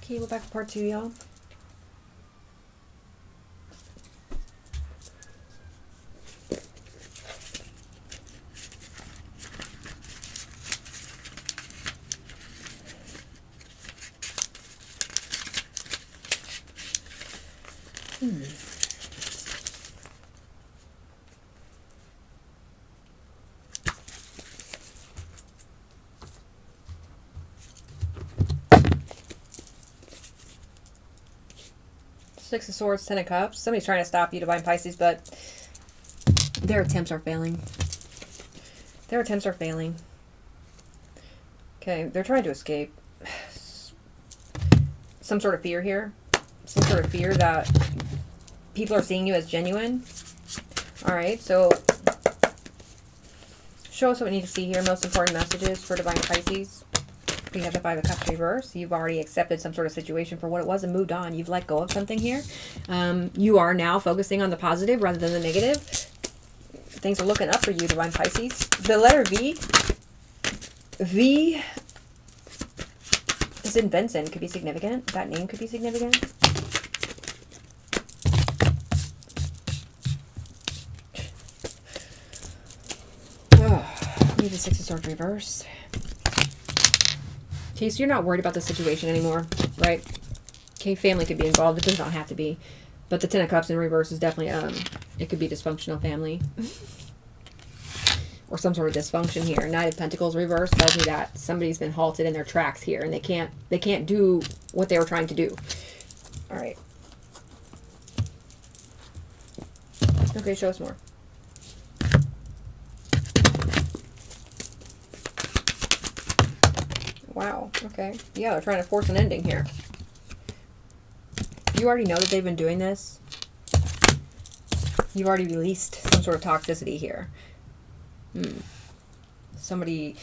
Okay, we're back to part 2, y'all. Six of Swords, Ten of Cups. Somebody's trying to stop you, Divine Pisces, but their attempts are failing. Their attempts are failing. Okay, they're trying to escape. Some sort of fear here. Some sort of fear that people are seeing you as genuine. Alright, so show us what we need to see here. Most important messages for Divine Pisces. We have the Five of Cups reverse. You've already accepted some sort of situation for what it was and moved on. You've let go of something here. You are now focusing on the positive rather than the negative. Things are looking up for you, Divine Pisces. The letter V. V is in Vincent. Could be significant. That name could be significant. Oh, need the Six of Swords reverse. Okay, so you're not worried about the situation anymore, right? Okay, family could be involved. It does not have to be. But the Ten of Cups in reverse is definitely, it could be dysfunctional family. Or some sort of dysfunction here. Knight of Pentacles reverse tells me that somebody's been halted in their tracks here and they can't do what they were trying to do. All right. Okay, show us more. Wow, okay. Yeah, they're trying to force an ending here. You already know that they've been doing this. You've already released some sort of toxicity here. Somebody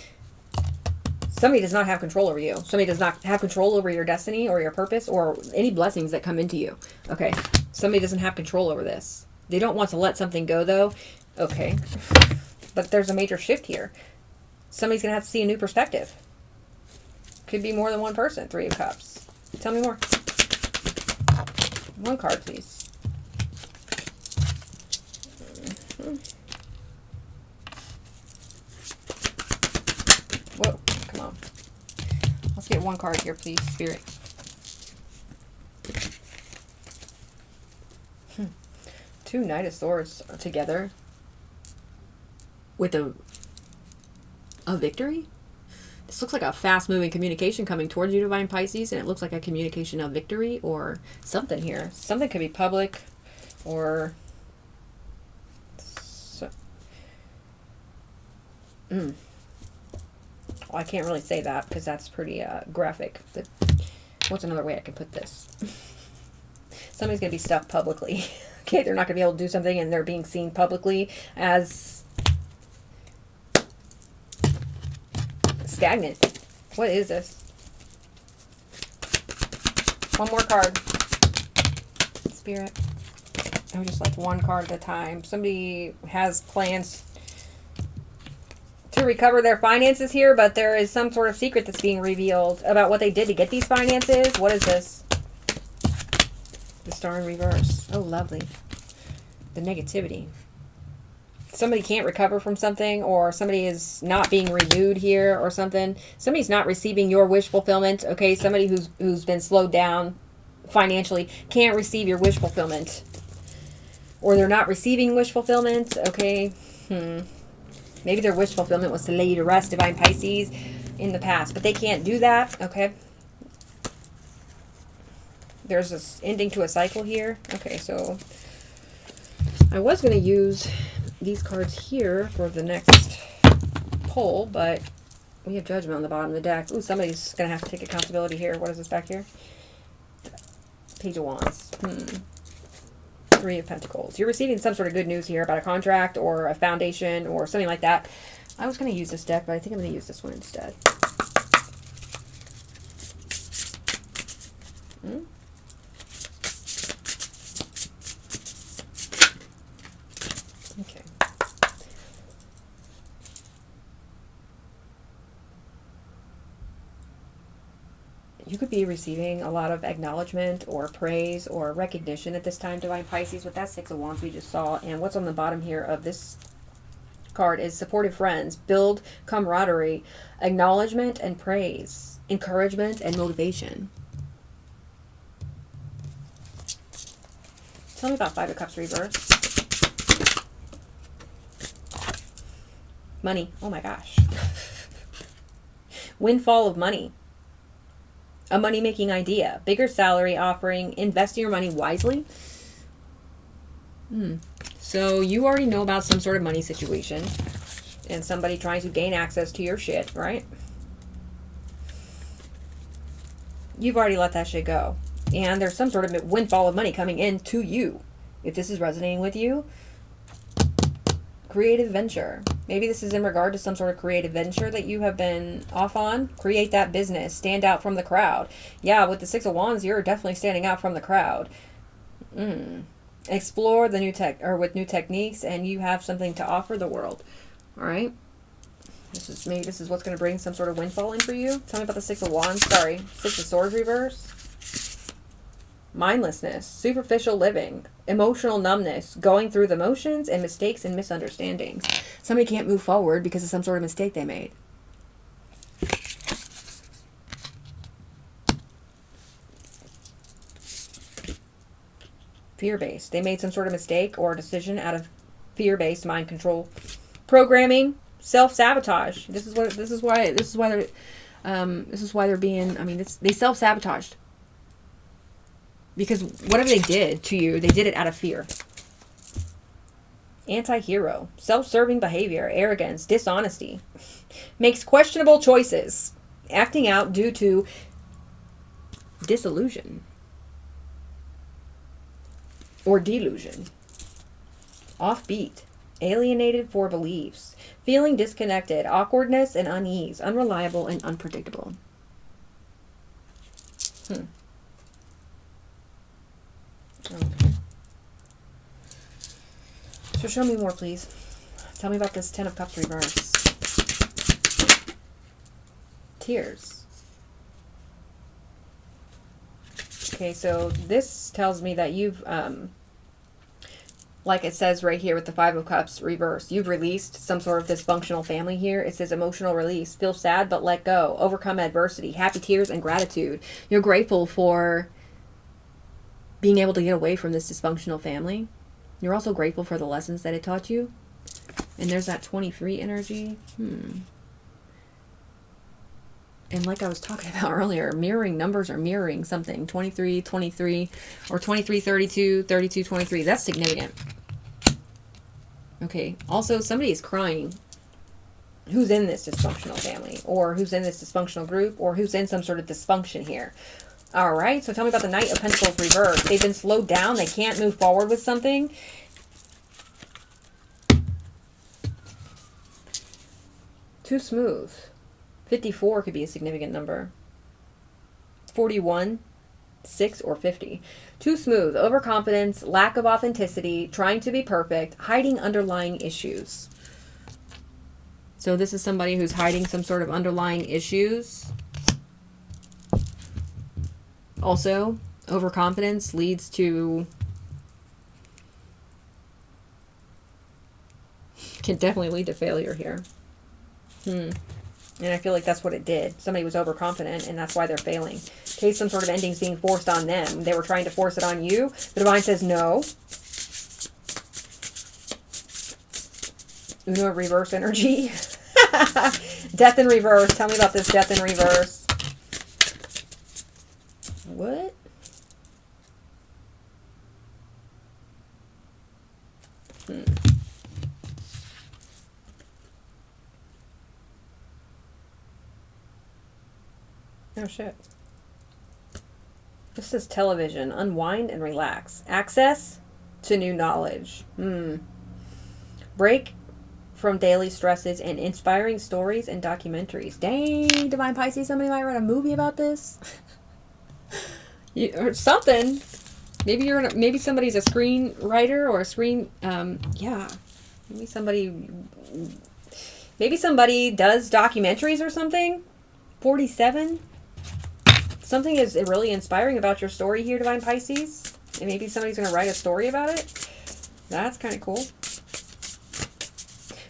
does not have control over you. Somebody does not have control over your destiny or your purpose or any blessings that come into you. Okay, somebody doesn't have control over this. They don't want to let something go, though. Okay, but there's a major shift here. Somebody's going to have to see a new perspective. Could be more than one person. Three of Cups. Tell me more. One card, please. Whoa, come on. Let's get one card here, please, Spirit. Two Knight of Swords are together with a victory. This looks like a fast-moving communication coming towards you, Divine Pisces, and it looks like a communication of victory or something here. Something could be public or... Well, I can't really say that because that's pretty graphic. But what's another way I can put this? Somebody's going to be stuck publicly. Okay, they're not going to be able to do something and they're being seen publicly as... stagnant. What is this? One more card. Spirit. I would just like one card at a time. Somebody has plans to recover their finances here, but there is some sort of secret that's being revealed about what they did to get these finances. What is this? The Star in reverse. Oh, lovely. The negativity. Somebody can't recover from something, or somebody is not being renewed here or something. Somebody's not receiving your wish fulfillment. Okay, somebody who's been slowed down financially can't receive your wish fulfillment. Or they're not receiving wish fulfillment. Okay. Maybe their wish fulfillment was to lay you to rest, Divine Pisces, in the past. But they can't do that. Okay. There's this ending to a cycle here. Okay, so I was going to use these cards here for the next pull, but we have Judgment on the bottom of the deck. Ooh, somebody's going to have to take accountability here. What is this back here? Page of Wands. Three of Pentacles. You're receiving some sort of good news here about a contract or a foundation or something like that. I was going to use this deck, but I think I'm going to use this one instead. Okay. You could be receiving a lot of acknowledgement or praise or recognition at this time, Divine Pisces, with that Six of Wands we just saw. And what's on the bottom here of this card is supportive friends, build camaraderie, acknowledgement and praise, encouragement and motivation. Tell me about Five of Cups reverse. Money. Oh my gosh. Windfall of money. A money-making idea. Bigger salary offering. Investing your money wisely. So you already know about some sort of money situation. And somebody trying to gain access to your shit, right? You've already let that shit go. And there's some sort of windfall of money coming in to you. If this is resonating with you, creative venture. Maybe this is in regard to some sort of creative venture that you have been off on. Create that business. Stand out from the crowd. Yeah, with the Six of Wands, you're definitely standing out from the crowd. Explore the new with new techniques, and you have something to offer the world. All right. Maybe this is what's going to bring some sort of windfall in for you. Tell me about the Six of Wands. Sorry, Six of Swords reverse. Mindlessness, superficial living, emotional numbness, going through the motions, and mistakes and misunderstandings. Somebody can't move forward because of some sort of mistake they made. Fear-based. They made some sort of mistake or decision out of fear-based mind control programming, self-sabotage. This is why they're being. I mean, they self-sabotaged. Because whatever they did to you, they did it out of fear. Anti-hero. Self-serving behavior. Arrogance. Dishonesty. Makes questionable choices. Acting out due to disillusion. Or delusion. Offbeat. Alienated for beliefs. Feeling disconnected. Awkwardness and unease. Unreliable and unpredictable. Okay. So show me more, please. Tell me about this Ten of Cups reverse. Tears. Okay, so this tells me that you've, like it says right here with the Five of Cups reverse, you've released some sort of dysfunctional family here. It says emotional release. Feel sad but let go. Overcome adversity. Happy tears and gratitude. You're grateful for being able to get away from this dysfunctional family. You're also grateful for the lessons that it taught you. And there's that 23 energy. And like I was talking about earlier, mirroring numbers are mirroring something. 23, 23, or 23, 32, 32, 23. That's significant. Okay. Also, somebody is crying. Who's in this dysfunctional family? Or who's in this dysfunctional group? Or who's in some sort of dysfunction here? All right, so tell me about the Knight of Pentacles reverse. They've been slowed down. They can't move forward with something. Too smooth. 54 could be a significant number. 41, 6, or 50. Too smooth. Overconfidence, lack of authenticity, trying to be perfect, hiding underlying issues. So this is somebody who's hiding some sort of underlying issues. Also, overconfidence leads to, can definitely lead to failure here. And I feel like that's what it did. Somebody was overconfident and that's why they're failing. In case some sort of ending's being forced on them. They were trying to force it on you. The Divine says no. Uno reverse energy. Death in reverse. Tell me about this death in reverse. What? Oh shit. This is television. Unwind and relax. Access to new knowledge. Break from daily stresses and inspiring stories and documentaries. Dang, Divine Pisces, somebody might write a movie about this. Or something. Maybe somebody's a screenwriter or a screen. Yeah. Maybe somebody does documentaries or something. 47. Something is really inspiring about your story here, Divine Pisces. And maybe somebody's going to write a story about it. That's kind of cool.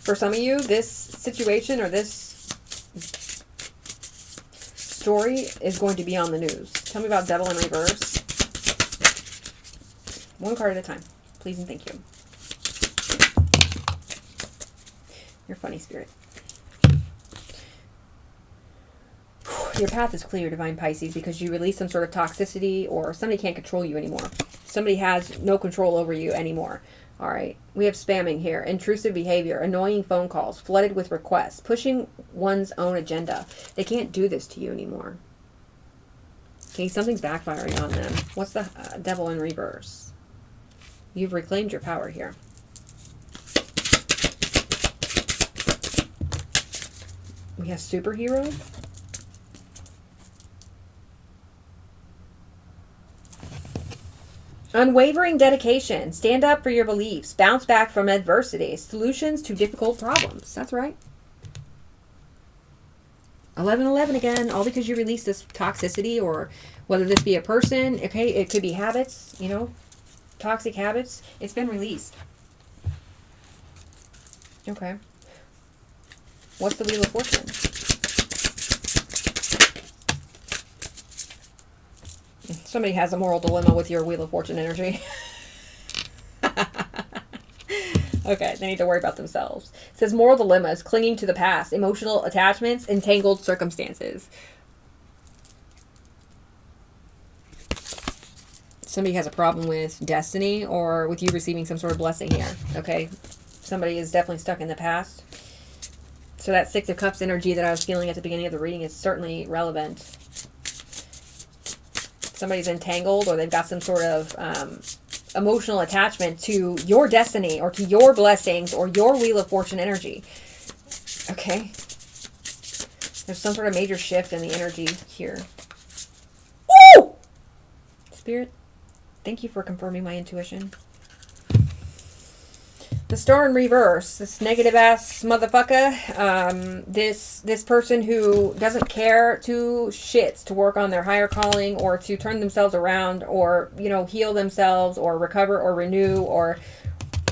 For some of you, this situation or this story is going to be on the news. Tell me about Devil in Reverse. One card at a time. Please and thank you. You're funny, Spirit. Your path is clear, Divine Pisces, because you release some sort of toxicity or somebody can't control you anymore. Somebody has no control over you anymore. All right. We have spamming here, intrusive behavior, annoying phone calls, flooded with requests, pushing one's own agenda. They can't do this to you anymore. Okay, something's backfiring on them. What's the Devil in Reverse? You've reclaimed your power here. We have superhero. Unwavering dedication. Stand up for your beliefs. Bounce back from adversity. Solutions to difficult problems. That's right. 11-11 again. All because you release this toxicity, or whether this be a person. Okay, it could be habits, you know. Toxic habits. It's been released. Okay. What's the Wheel of Fortune? Somebody has a moral dilemma with your Wheel of Fortune energy. Okay, they need to worry about themselves. It says moral dilemmas, clinging to the past, emotional attachments, entangled circumstances. Somebody has a problem with destiny or with you receiving some sort of blessing here. Okay, somebody is definitely stuck in the past. So that Six of Cups energy that I was feeling at the beginning of the reading is certainly relevant. Somebody's entangled, or they've got some sort of emotional attachment to your destiny or to your blessings or your Wheel of Fortune energy. Okay. There's some sort of major shift in the energy here. Woo! Spirit, thank you for confirming my intuition. The Star in Reverse, this negative ass motherfucker, this person who doesn't care two shits to work on their higher calling or to turn themselves around or, you know, heal themselves or recover or renew or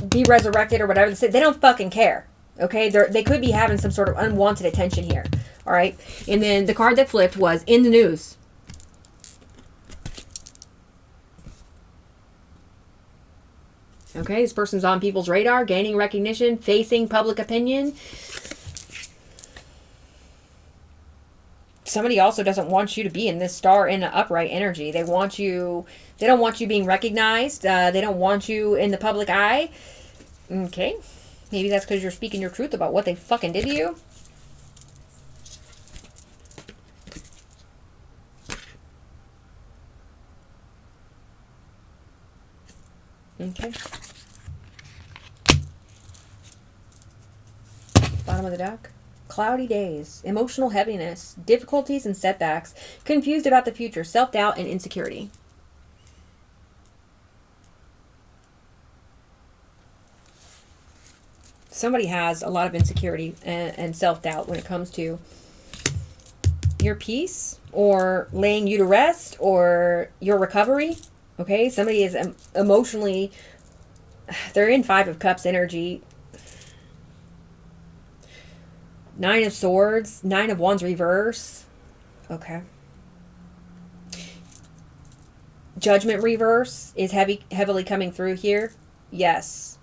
be resurrected or whatever. They don't fucking care. Okay, they could be having some sort of unwanted attention here. All right, and then the card that flipped was in the news. Okay, this person's on people's radar, gaining recognition, facing public opinion. Somebody also doesn't want you to be in this Star in an upright energy. They don't want you being recognized. They don't want you in the public eye. Okay, maybe that's because you're speaking your truth about what they fucking did to you. Okay. Bottom of the deck. Cloudy days, emotional heaviness, difficulties and setbacks, confused about the future, self-doubt and insecurity. Somebody has a lot of insecurity and self-doubt when it comes to your peace or laying you to rest or your recovery. Okay, somebody is emotionally, they're in Five of Cups energy. Nine of Swords, Nine of Wands reverse. Okay. Judgment reverse is heavily coming through here. Yes.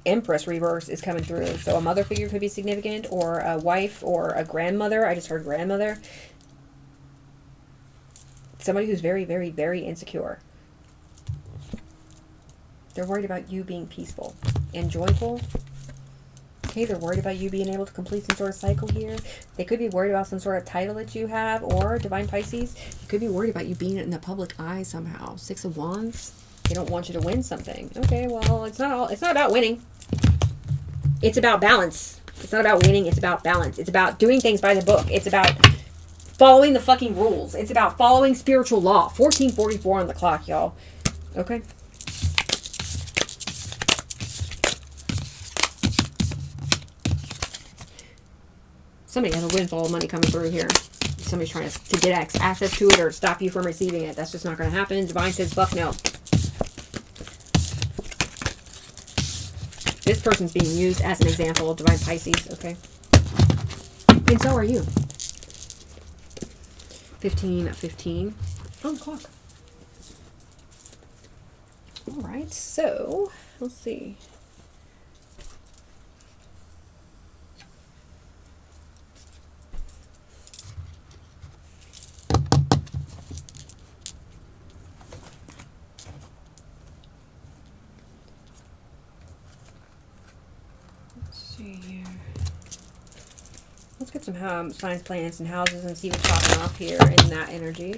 Empress reverse is coming through. So a mother figure could be significant, or a wife, or a grandmother. I just heard grandmother. Somebody who's very, very, very insecure. They're worried about you being peaceful and joyful. Okay, they're worried about you being able to complete some sort of cycle here. They could be worried about some sort of title that you have, or Divine Pisces, they could be worried about you being in the public eye somehow. Six of Wands. They don't want you to win something. Okay, well, it's not about winning. It's about balance. It's not about winning, it's about balance. It's about doing things by the book. It's about following the fucking rules. It's about following spiritual law. 1444 on the clock, y'all. Okay. Somebody has a windfall of money coming through here. somebody's trying to get access to it or stop you from receiving it. That's just not going to happen. Divine says, fuck no. This person's being used as an example. Divine Pisces, okay? And so are you. 15 of 15 on the clock. All right, so let's see. Let's get some signs, planets, and houses and see what's popping off here in that energy.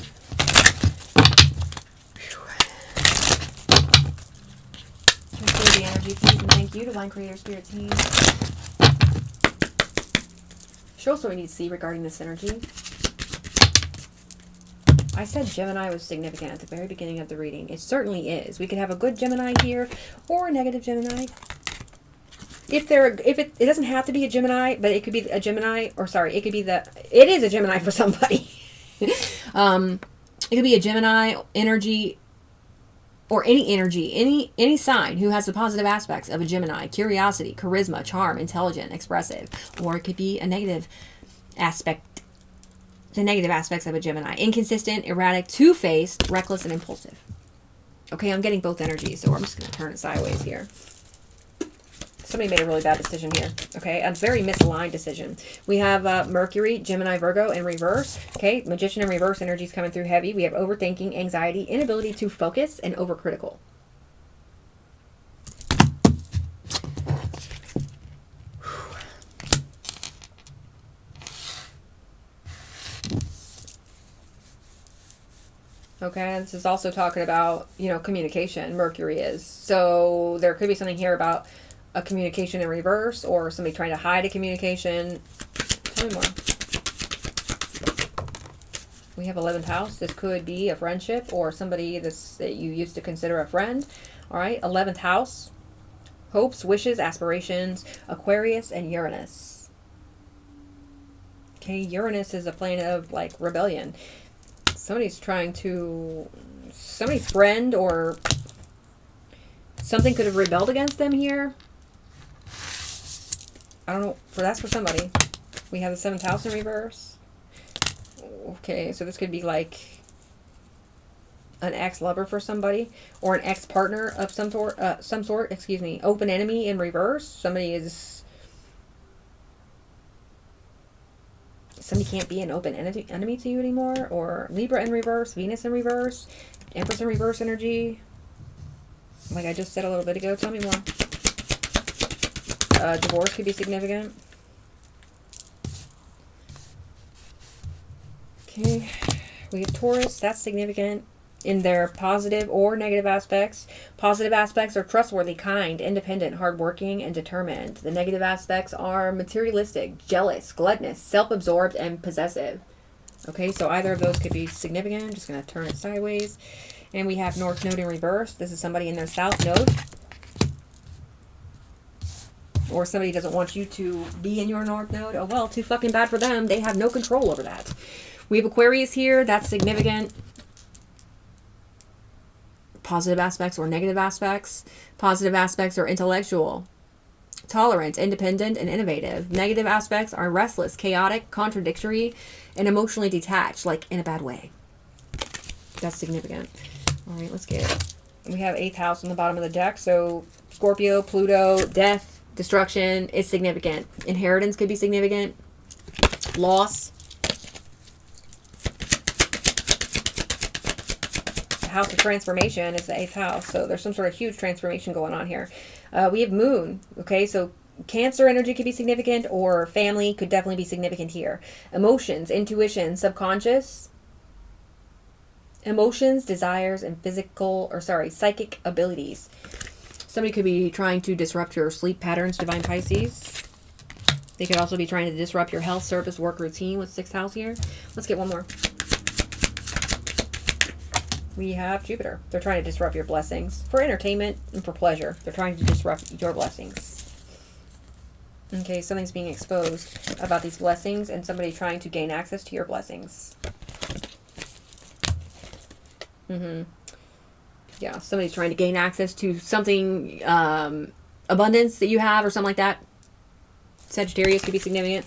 Can I clear the energy, please? And thank you, Divine Creator, Spirit Team. Show us what we need to see regarding this energy. I said Gemini was significant at the very beginning of the reading. It certainly is. We could have a good Gemini here or a negative Gemini. It doesn't have to be a Gemini, but it could be a Gemini, or sorry, it is a Gemini for somebody. It could be a Gemini energy, or any sign who has the positive aspects of a Gemini: curiosity, charisma, charm, intelligent, expressive. Or it could be a negative aspect, the negative aspects of a Gemini: inconsistent, erratic, two-faced, reckless, and impulsive. Okay, I'm getting both energies, so I'm just going to turn it sideways here. Somebody made a really bad decision here, okay? A very misaligned decision. We have Mercury, Gemini, Virgo in reverse, okay? Magician in reverse energy is coming through heavy. We have overthinking, anxiety, inability to focus, and overcritical. Okay, this is also talking about, communication. Mercury is. So there could be something here about a communication in reverse, or somebody trying to hide a communication. Tell me more. We have 11th house. This could be a friendship or somebody that you used to consider a friend. All right, 11th house. Hopes, wishes, aspirations, Aquarius, and Uranus. Okay, Uranus is a planet of, rebellion. Somebody's friend or something could have rebelled against them here. I don't know. That's for somebody. We have the 7th house in reverse. Okay, so this could be like an ex-lover for somebody, or an ex-partner of some sort. Open enemy in reverse. Somebody can't be an open enemy to you anymore. Or Libra in reverse, Venus in reverse, Empress in reverse energy. Like I just said a little bit ago. Tell me more. Divorce could be significant. Okay, we have Taurus. That's significant in their positive or negative aspects. Positive aspects are trustworthy, kind, independent, hardworking, and determined. The negative aspects are materialistic, jealous, gluttonous, self-absorbed, and possessive. Okay, so either of those could be significant. I'm just going to turn it sideways. And we have North Node in reverse. This is somebody in their South Node. Or somebody doesn't want you to be in your North Node. Oh, well, too fucking bad for them. They have no control over that. We have Aquarius here. That's significant. Positive aspects or negative aspects. Positive aspects are intellectual, tolerant, independent, and innovative. Negative aspects are restless, chaotic, contradictory, and emotionally detached, like in a bad way. That's significant. All right, let's get it. We have 8th house on the bottom of the deck. So Scorpio, Pluto, death, destruction is significant. Inheritance could be significant. Loss. The house of transformation is the 8th house. So there's some sort of huge transformation going on here. We have Moon. Okay, so Cancer energy could be significant, or family could definitely be significant here. Emotions, intuition, subconscious. Emotions, desires, and psychic abilities. Somebody could be trying to disrupt your sleep patterns, Divine Pisces. They could also be trying to disrupt your health, service, work routine with 6th house here. Let's get one more. We have Jupiter. They're trying to disrupt your blessings for entertainment and for pleasure. They're trying to disrupt your blessings. Okay, something's being exposed about these blessings and somebody trying to gain access to your blessings. Yeah, somebody's trying to gain access to something, abundance that you have or something like that. Sagittarius could be significant.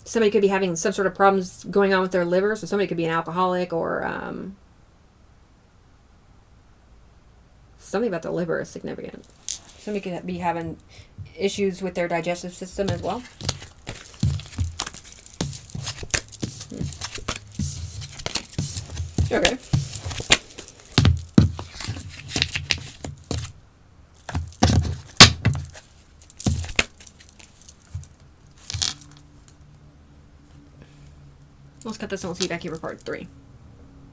Somebody could be having some sort of problems going on with their liver, so somebody could be an alcoholic or something about the liver is significant. Somebody could be having issues with their digestive system as well. Okay. Let's cut this and we'll see you back here for part 3.